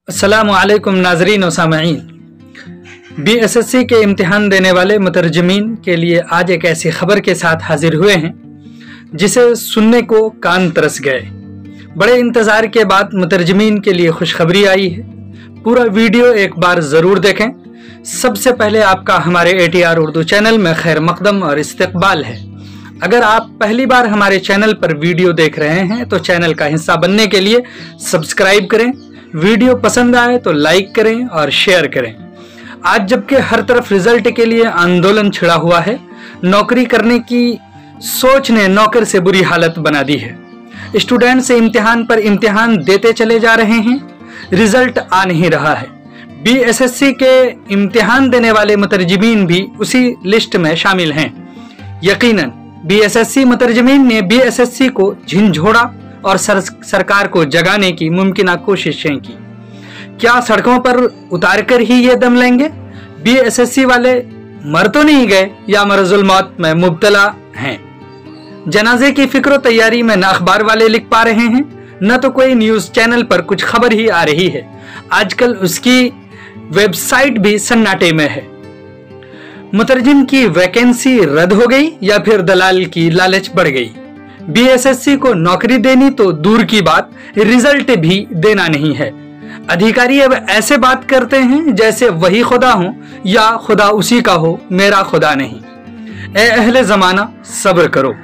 अस्सलामु अलैकुम नाज़रीन व सामईन। BSSC के इम्तिहान देने वाले मुतरजमीन के लिए आज एक ऐसी खबर के साथ हाजिर हुए हैं जिसे सुनने को कान तरस गए। बड़े इंतज़ार के बाद मुतरजमीन के लिए खुशखबरी आई है। पूरा वीडियो एक बार ज़रूर देखें। सबसे पहले आपका हमारे ATR उर्दू चैनल में खैर मकदम और इस्तकबाल है। अगर आप पहली बार हमारे चैनल पर वीडियो देख रहे हैं तो चैनल का हिस्सा बनने के लिए सब्सक्राइब करें, वीडियो पसंद आए तो लाइक करें और शेयर करें। आज जबकि हर तरफ रिजल्ट के लिए आंदोलन छिड़ा हुआ है, नौकरी करने की सोच ने नौकर से बुरी हालत बना दी है। स्टूडेंट से इम्तिहान पर इम्तिहान देते चले जा रहे हैं, रिजल्ट आ नहीं रहा है। BSSC के इम्तिहान देने वाले मुतरजमीन भी उसी लिस्ट में शामिल हैं। यकीनन BSSC मुतरजमीन ने BSSC को झिंझोड़ा और सरकार को जगाने की मुमकिन कोशिशें की। क्या सड़कों पर उतारकर ही ये दम लेंगे? BSSC वाले मर तो नहीं गए या मरजुल मौत में मुब्तला हैं? जनाजे की फिक्र तैयारी में न अखबार वाले लिख पा रहे हैं, न तो कोई न्यूज चैनल पर कुछ खबर ही आ रही है। आजकल उसकी वेबसाइट भी सन्नाटे में है। मुतरजिम की वैकेंसी रद्द हो गई या फिर दलाल की लालच बढ़ गई? BSSC को नौकरी देनी तो दूर की बात, रिजल्ट भी देना नहीं है। अधिकारी अब ऐसे बात करते हैं जैसे वही खुदा हो या खुदा उसी का हो, मेरा खुदा नहीं। ए अहले जमाना सब्र करो।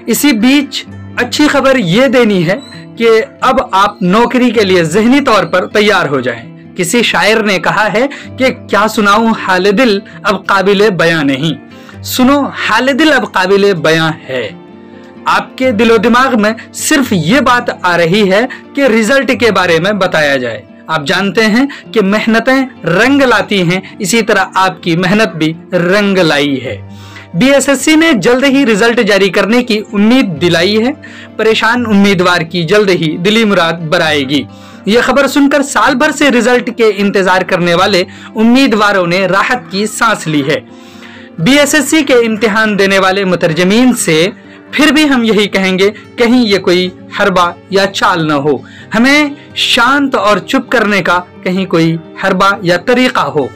इसी बीच अच्छी खबर ये देनी है कि अब आप नौकरी के लिए ज़हनी तौर पर तैयार हो जाएं। किसी शायर ने कहा है कि क्या सुनाऊं हाल दिल अब काबिले बयां नहीं। सुनो, हाल दिल अब काबिले बयां है। आपके दिलो दिमाग में सिर्फ ये बात आ रही है कि रिजल्ट के बारे में बताया जाए। आप जानते हैं कि मेहनतें रंग लाती हैं, इसी तरह आपकी मेहनत भी रंग लाई है। BSSC ने जल्द ही रिजल्ट जारी करने की उम्मीद दिलाई है। परेशान उम्मीदवार की जल्द ही दिली मुराद बराएगी। यह खबर सुनकर साल भर से रिजल्ट के इंतजार करने वाले उम्मीदवारों ने राहत की सांस ली है। BSSC के इम्तिहान देने वाले मुतरजमीन से फिर भी हम यही कहेंगे, कहीं ये कोई हरबा या चाल न हो। हमें शांत और चुप करने का कहीं कोई हरबा या तरीका हो।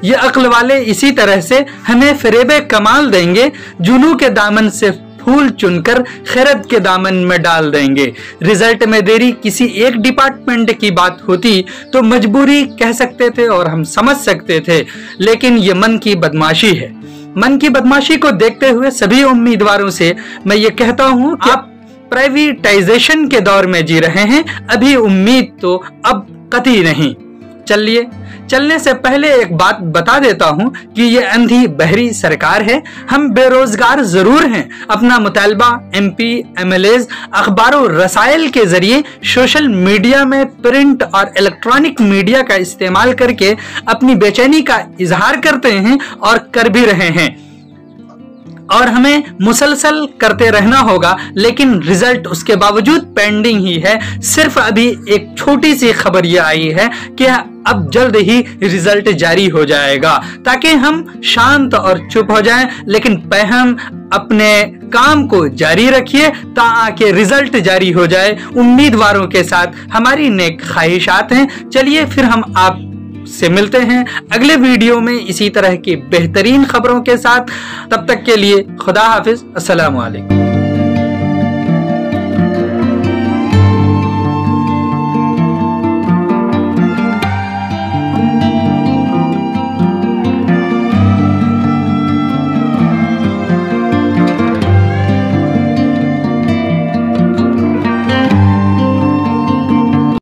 ये अक्ल वाले इसी तरह से हमें फरेबे कमाल देंगे, जुनू के दामन से फूल चुनकर खैरत के दामन में डाल देंगे। रिजल्ट में देरी किसी एक डिपार्टमेंट की बात होती तो मजबूरी कह सकते थे और हम समझ सकते थे, लेकिन ये मन की बदमाशी है। मन की बदमाशी को देखते हुए सभी उम्मीदवारों से मैं ये कहता हूँ कि आप प्राइवेटाइजेशन के दौर में जी रहे हैं। अभी उम्मीद तो अब कतई नहीं। चलिए, चलने से पहले एक बात बता देता हूं कि ये अंधी बहरी सरकार है। हम बेरोजगार जरूर हैं। अपना मुतालबा MP, MLAs, अखबारों रसायल के जरिए सोशल मीडिया में प्रिंट और इलेक्ट्रॉनिक मीडिया का इस्तेमाल करके अपनी बेचैनी का इजहार करते हैं और कर भी रहे हैं, और हमें मुसलसल करते रहना होगा। लेकिन रिजल्ट उसके बावजूद पेंडिंग ही है। सिर्फ अभी एक छोटी सी खबर यह आई है कि अब जल्द ही रिजल्ट जारी हो जाएगा, ताकि हम शांत और चुप हो जाएं। लेकिन पहम अपने काम को जारी रखिए ताकि रिजल्ट जारी हो जाए। उम्मीदवारों के साथ हमारी नेक ख्वाहिशात हैं। चलिए फिर हम आप से मिलते हैं अगले वीडियो में इसी तरह की बेहतरीन खबरों के साथ। तब तक के लिए खुदा हाफिज। अस्सलामु अलैकुम।